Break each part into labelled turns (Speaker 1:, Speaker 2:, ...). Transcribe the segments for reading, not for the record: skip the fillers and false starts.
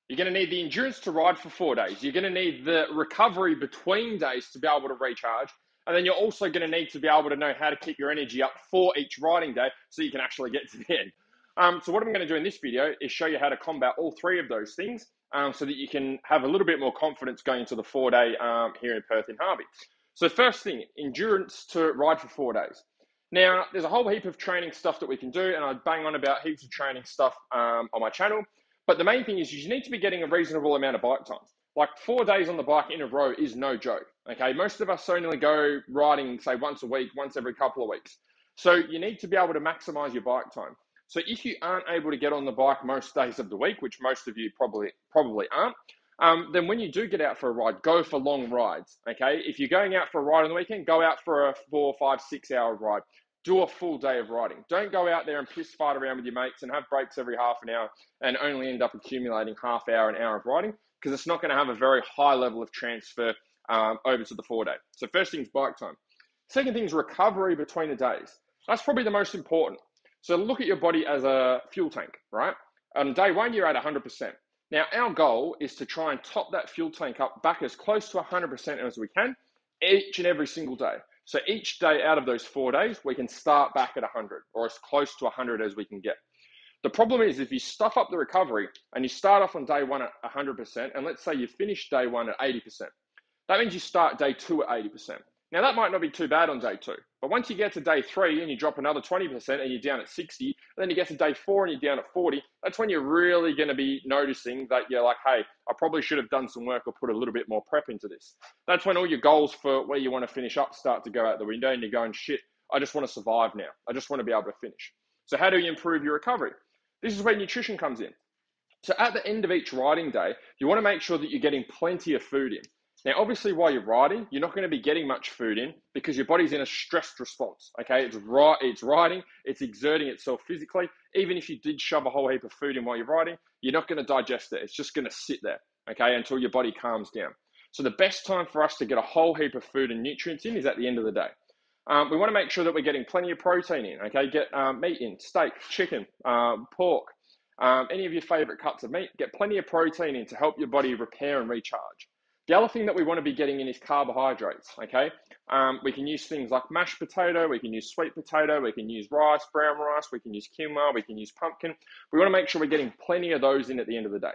Speaker 1: You're going to need the endurance to ride for 4 days. You're going to need the recovery between days to be able to recharge. And then you're also going to need to be able to know how to keep your energy up for each riding day so you can actually get to the end. So what I'm going to do in this video is show you how to combat all three of those things so that you can have a little bit more confidence going into the 4-day here in Perth in Harvey. So first thing, endurance to ride for 4 days. Now, there's a whole heap of training stuff that we can do, and I bang on about heaps of training stuff on my channel. But the main thing is you need to be getting a reasonable amount of bike time. Like 4 days on the bike in a row is no joke, okay? Most of us only go riding, say, once a week, once every couple of weeks. So you need to be able to maximize your bike time. So if you aren't able to get on the bike most days of the week, which most of you probably aren't, then when you do get out for a ride, go for long rides, okay? If you're going out for a ride on the weekend, go out for a 4, 5, 6 hour ride. Do a full day of riding. Don't go out there and piss fight around with your mates and have breaks every half an hour and only end up accumulating half hour, an hour of riding, because it's not going to have a very high level of transfer over to the 4-day. So first thing is bike time. Second thing is recovery between the days. That's probably the most important. So look at your body as a fuel tank, right? On day one, you're at 100%. Now, our goal is to try and top that fuel tank up back as close to 100% as we can each and every single day. So each day out of those 4 days, we can start back at 100 or as close to 100 as we can get. The problem is if you stuff up the recovery and you start off on day one at 100%, and let's say you finish day one at 80%, that means you start day two at 80%. Now, that might not be too bad on day two, but once you get to day three and you drop another 20% and you're down at 60, and then you get to day four and you're down at 40, that's when you're really going to be noticing that you're like, hey, I probably should have done some work or put a little bit more prep into this. That's when all your goals for where you want to finish up start to go out the window and you're going, shit, I just want to survive now. I just want to be able to finish. So how do you improve your recovery? This is where nutrition comes in. So at the end of each riding day, you want to make sure that you're getting plenty of food in. Now, obviously, while you're riding, you're not going to be getting much food in because your body's in a stressed response, okay? It's riding, it's exerting itself physically. Even if you did shove a whole heap of food in while you're riding, you're not going to digest it. It's just going to sit there, okay, until your body calms down. So the best time for us to get a whole heap of food and nutrients in is at the end of the day. We want to make sure that we're getting plenty of protein in, okay? Get meat in, steak, chicken, pork, any of your favorite cuts of meat. Get plenty of protein in to help your body repair and recharge. The other thing that we want to be getting in is carbohydrates, okay? We can use things like mashed potato, we can use sweet potato, we can use rice, brown rice, we can use quinoa, we can use pumpkin. We want to make sure we're getting plenty of those in at the end of the day.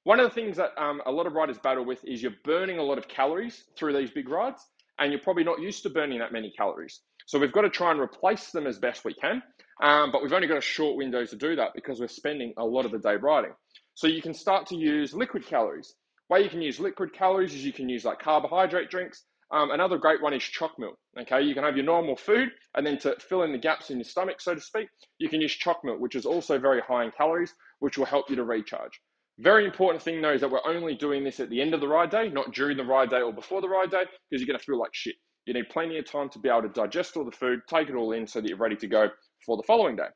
Speaker 1: One of the things that a lot of riders battle with is you're burning a lot of calories through these big rides, and you're probably not used to burning that many calories. So we've got to try and replace them as best we can, but we've only got a short window to do that because we're spending a lot of the day riding. So you can start to use liquid calories. Way you can use liquid calories is you can use like carbohydrate drinks. Another great one is choc milk. Okay, you can have your normal food, and then to fill in the gaps in your stomach, so to speak, you can use choc milk, which is also very high in calories, which will help you to recharge. Very important thing though is that we're only doing this at the end of the ride day, not during the ride day or before the ride day, because you're going to feel like shit. You need plenty of time to be able to digest all the food, take it all in so that you're ready to go for the following day.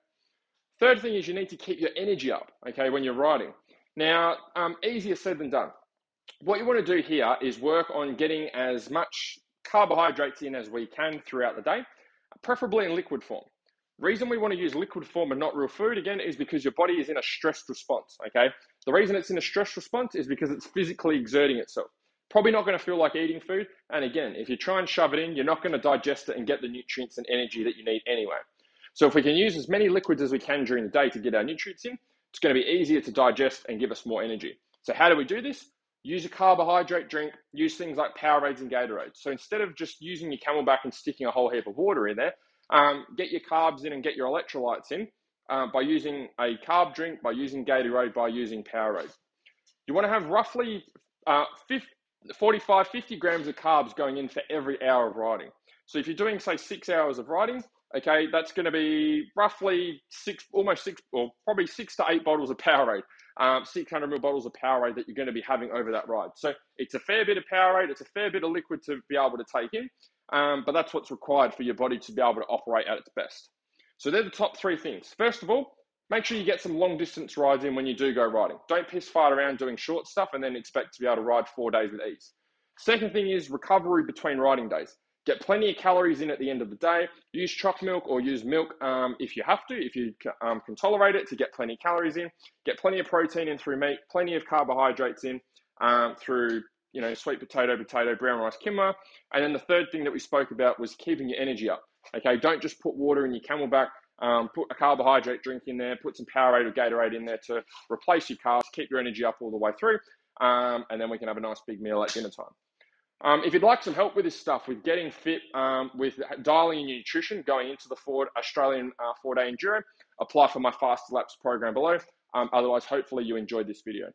Speaker 1: Third thing is you need to keep your energy up, okay, when you're riding. Now, easier said than done. What you want to do here is work on getting as much carbohydrates in as we can throughout the day, preferably in liquid form. Reason we want to use liquid form and not real food, again, is because your body is in a stressed response, okay? The reason it's in a stress response is because it's physically exerting itself. Probably not going to feel like eating food. And again, if you try and shove it in, you're not going to digest it and get the nutrients and energy that you need anyway. So if we can use as many liquids as we can during the day to get our nutrients in, it's going to be easier to digest and give us more energy. So how do we do this? Use a carbohydrate drink, use things like Powerades and Gatorades. So instead of just using your Camelback and sticking a whole heap of water in there, get your carbs in and get your electrolytes in by using a carb drink, by using Gatorade, by using Powerade. You want to have roughly 45, 50 grams of carbs going in for every hour of riding. So if you're doing, say, 6 hours of riding, okay, that's going to be roughly probably 6 to 8 bottles of Powerade, 600 ml bottles of Powerade that you're going to be having over that ride. So it's a fair bit of Powerade, it's a fair bit of liquid to be able to take in, but that's what's required for your body to be able to operate at its best. So they're the top three things. First of all, make sure you get some long distance rides in when you do go riding. Don't piss fight around doing short stuff and then expect to be able to ride 4 days with ease. Second thing is recovery between riding days. Get plenty of calories in at the end of the day. Use choc milk or use milk if you have to, if you can tolerate it, to get plenty of calories in. Get plenty of protein in through meat, plenty of carbohydrates in through sweet potato, brown rice, quinoa. And then the third thing that we spoke about was keeping your energy up. Okay, don't just put water in your Camelback. Put a carbohydrate drink in there, put some Powerade or Gatorade in there to replace your carbs, keep your energy up all the way through, and then we can have a nice big meal at dinner time. If you'd like some help with this stuff, with getting fit, with dialing in your nutrition, going into the Australian 4-day Enduro, apply for my Fast Laps program below. Otherwise, hopefully you enjoyed this video.